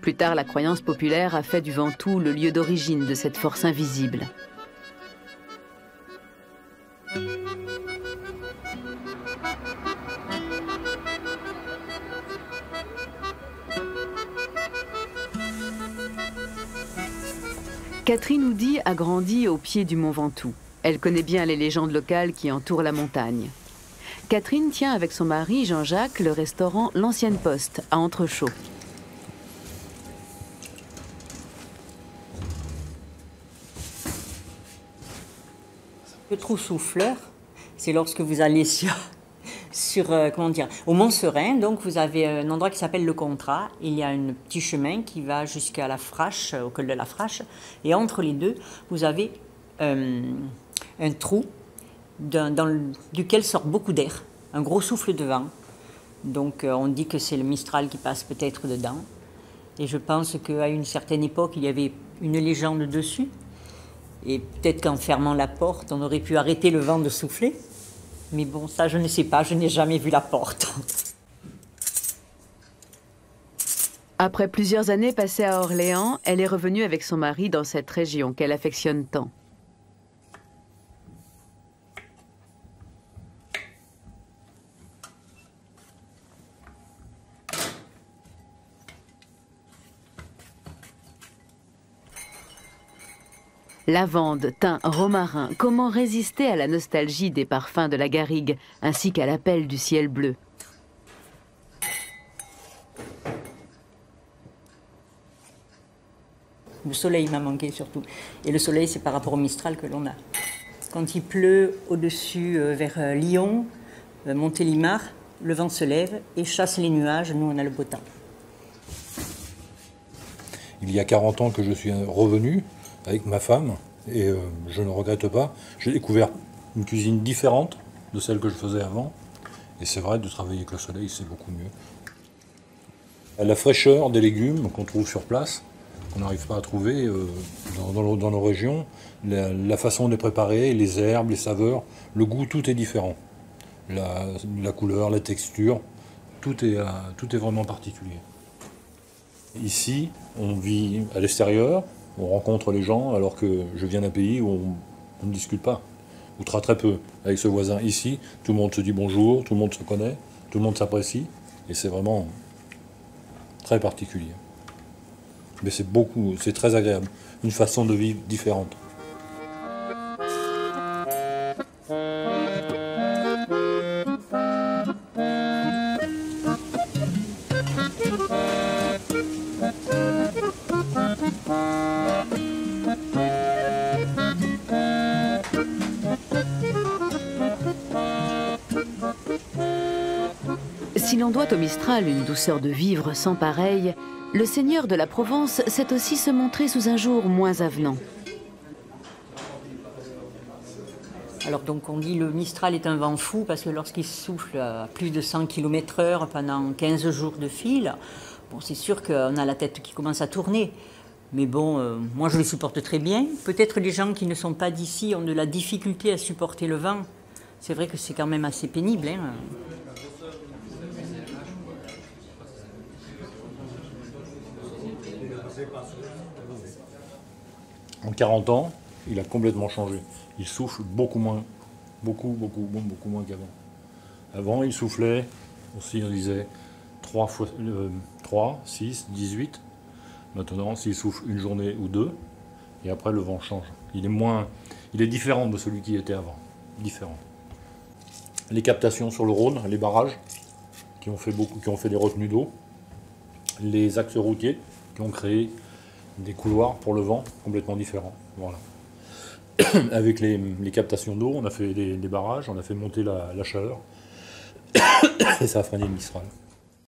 Plus tard, la croyance populaire a fait du Ventoux le lieu d'origine de cette force invisible. Catherine Oudy a grandi au pied du mont Ventoux. Elle connaît bien les légendes locales qui entourent la montagne. Catherine tient avec son mari Jean-Jacques le restaurant L'Ancienne Poste à Entrechaux. Le trou souffleur, c'est lorsque vous allez comment dire, au Mont-Serein, donc vous avez un endroit qui s'appelle le Contrat. Il y a un petit chemin qui va jusqu'à la Frache, au col de la Frache, et entre les deux, vous avez un trou duquel sort beaucoup d'air, un gros souffle de vent. Donc on dit que c'est le Mistral qui passe peut-être dedans. Et je pense qu'à une certaine époque, il y avait une légende dessus. Et peut-être qu'en fermant la porte, on aurait pu arrêter le vent de souffler. Mais bon, ça, je ne sais pas, je n'ai jamais vu la porte. Après plusieurs années passées à Orléans, elle est revenue avec son mari dans cette région qu'elle affectionne tant. Lavande, thym, romarin, comment résister à la nostalgie des parfums de la garrigue, ainsi qu'à l'appel du ciel bleu? Le soleil m'a manqué surtout. Et le soleil, c'est par rapport au Mistral que l'on a. Quand il pleut au-dessus vers Lyon, Montélimar, le vent se lève et chasse les nuages. Nous, on a le beau temps. Il y a 40 ans que je suis revenu avec ma femme et je ne regrette pas. J'ai découvert une cuisine différente de celle que je faisais avant. Et c'est vrai, de travailler avec le soleil, c'est beaucoup mieux. La fraîcheur des légumes qu'on trouve sur place, qu'on n'arrive pas à trouver dans nos régions, la façon de les préparer, les herbes, les saveurs, le goût, tout est différent. La couleur, la texture, tout est vraiment particulier. Ici, on vit à l'extérieur, on rencontre les gens, alors que je viens d'un pays où on ne discute pas, ou très très peu avec ce voisin. Ici, tout le monde se dit bonjour, tout le monde se connaît, tout le monde s'apprécie, et c'est vraiment très particulier. Mais c'est très agréable, une façon de vivre différente. Si l'on doit au Mistral une douceur de vivre sans pareille, le seigneur de la Provence sait aussi se montrer sous un jour moins avenant. Alors donc on dit le Mistral est un vent fou parce que lorsqu'il souffle à plus de 100 km/h pendant 15 jours de fil, bon, c'est sûr qu'on a la tête qui commence à tourner. Mais bon, moi je le supporte très bien. Peut-être les gens qui ne sont pas d'ici ont de la difficulté à supporter le vent. C'est vrai que c'est quand même assez pénible, hein. En 40 ans, il a complètement changé. Il souffle beaucoup moins, beaucoup moins qu'avant. Avant, il soufflait, aussi on disait 3, 6, 18. Maintenant, s'il souffle une journée ou deux, et après le vent change. Il est différent de celui qui était avant. Différent. Les captations sur le Rhône, les barrages, qui ont fait des retenues d'eau, les axes routiers, qui ont créé des couloirs pour le vent complètement différents. Voilà. Avec les captations d'eau, on a fait des barrages, on a fait monter la chaleur, et ça a freiné le Mistral.